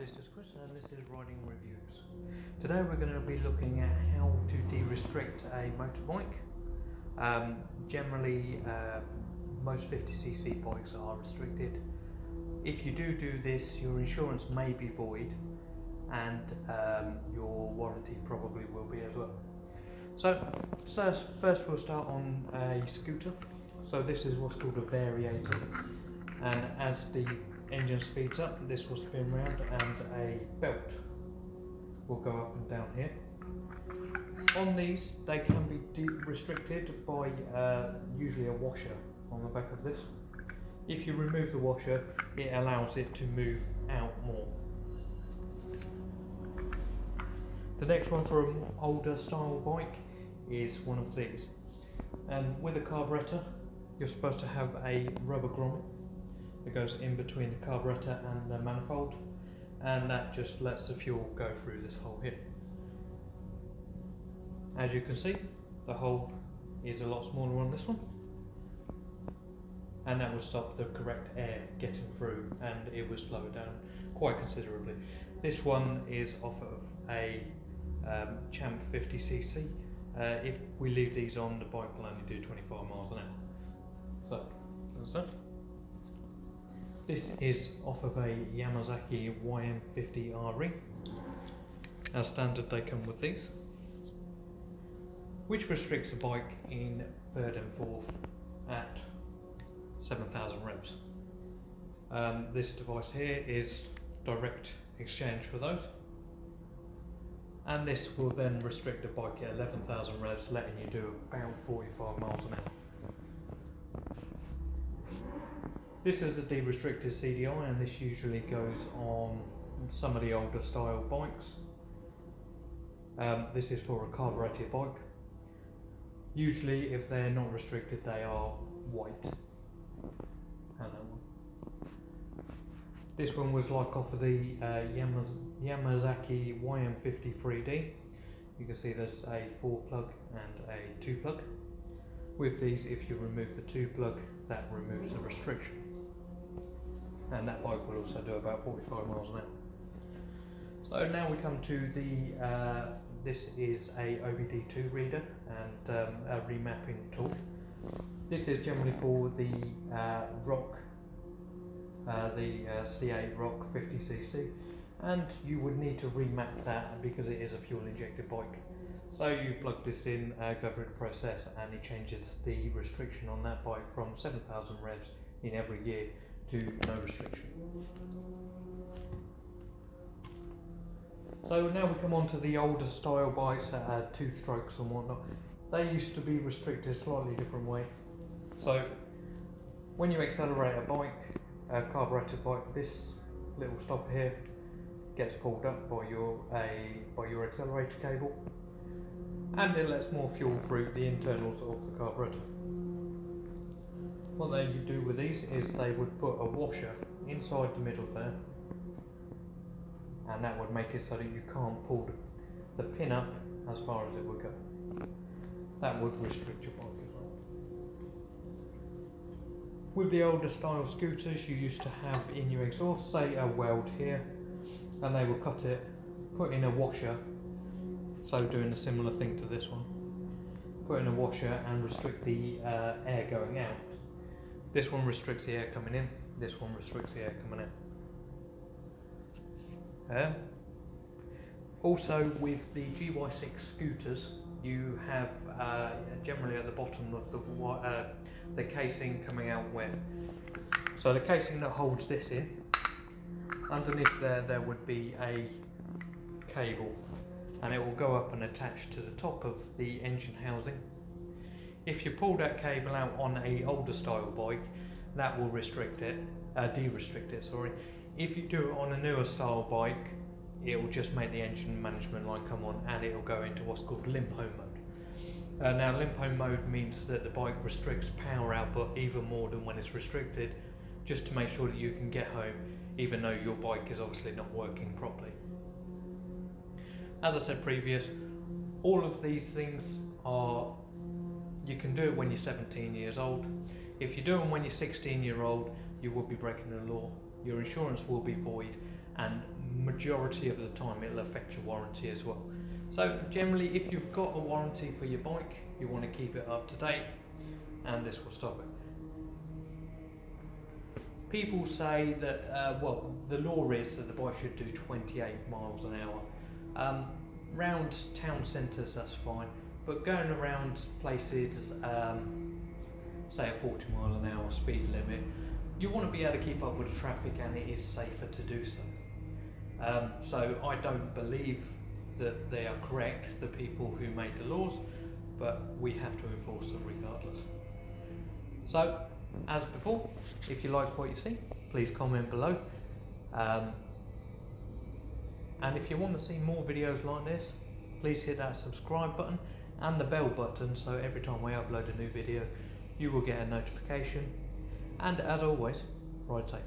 this is Chris and this is Riding Reviews. Today we're going to be looking at how to de-restrict a motorbike. Generally, most 50cc bikes are restricted. If you do this, your insurance may be void and your warranty probably will be as well. So first we'll start on a scooter. So this is what's called a variator, and as the engine speeds up, this will spin round and a belt will go up and down here. On these, they can be restricted by usually a washer on the back of this. If you remove the washer, it allows it to move out more. The next one for an older style bike is one of these. And with a carburetor, you're supposed to have a rubber grommet that goes in between the carburetor and the manifold, and that just lets the fuel go through this hole here. As you can see, the hole is a lot smaller on this one, and that will stop the correct air getting through, and it will slow it down quite considerably. This one is off of a Champ 50cc. If we leave these on, the bike will only do 25 miles an hour. So, that's that. This is off of a Yamaha YM50RE. As standard, they come with these, which restricts the bike in third and fourth at 7,000 revs. This device here is direct exchange for those, and this will then restrict the bike at 11,000 revs, letting you do about 45 miles an hour. This is the de-restricted CDI, and this usually goes on some of the older style bikes. This is for a carbureted bike. Usually, if they're not restricted, they are white. And that one. This one was like off of the Yamaha YM50 3D. You can see there's a 4-plug and a 2-plug. With these, if you remove the 2-plug, that removes the restriction. And that bike will also do about 45 miles an hour. So now we come to the, this is a OBD2 reader and a remapping tool. This is generally for the Rock, the SDA Rock 50cc, and you would need to remap that because it is a fuel injected bike. So you plug this in, go through the process, and it changes the restriction on that bike from 7,000 revs in every year to no restriction. So now we come on to the older style bikes that had 2 strokes and whatnot. They used to be restricted a slightly different way. So when you accelerate a bike, a carbureted bike, this little stopper here gets pulled up by your accelerator cable, and it lets more fuel through the internals of the carburetor. What they do with these is they would put a washer inside the middle there, and that would make it so that you can't pull the pin up as far as it would go. That would restrict your bike as well. With the older style scooters, you used to have in your exhaust, say, a weld here, and they would cut it, put in a washer, so doing a similar thing to this one. Put in a washer and restrict the air going out. This one restricts the air coming in, this one restricts the air coming in. Also with the GY6 scooters, you have generally at the bottom of the casing coming out where. So the casing that holds this in, underneath there would be a cable, and it will go up and attach to the top of the engine housing. If you pull that cable out on a older style bike, that will de-restrict it, sorry. If you do it on a newer style bike, it will just make the engine management line come on, and it will go into what's called limp home mode. Now limp home mode means that the bike restricts power output even more than when it's restricted, just to make sure that you can get home even though your bike is obviously not working properly. As I said previous, all of these things are, you can do it when you're 17 years old. If you do them when you're 16-year-old, you will be breaking the law. Your insurance will be void, and majority of the time it'll affect your warranty as well. So generally, if you've got a warranty for your bike, you want to keep it up to date, and this will stop it. People say that, well, the law is that the bike should do 28 miles an hour. Round town centres, that's fine, but going around places, say a 40 mile an hour speed limit, you want to be able to keep up with the traffic, and it is safer to do so. So I don't believe that they are correct, the people who made the laws, but we have to enforce them regardless. So, as before, if you like what you see, please comment below. And if you want to see more videos like this, please hit that subscribe button and the bell button, so every time I upload a new video, you will get a notification. And as always, ride safe.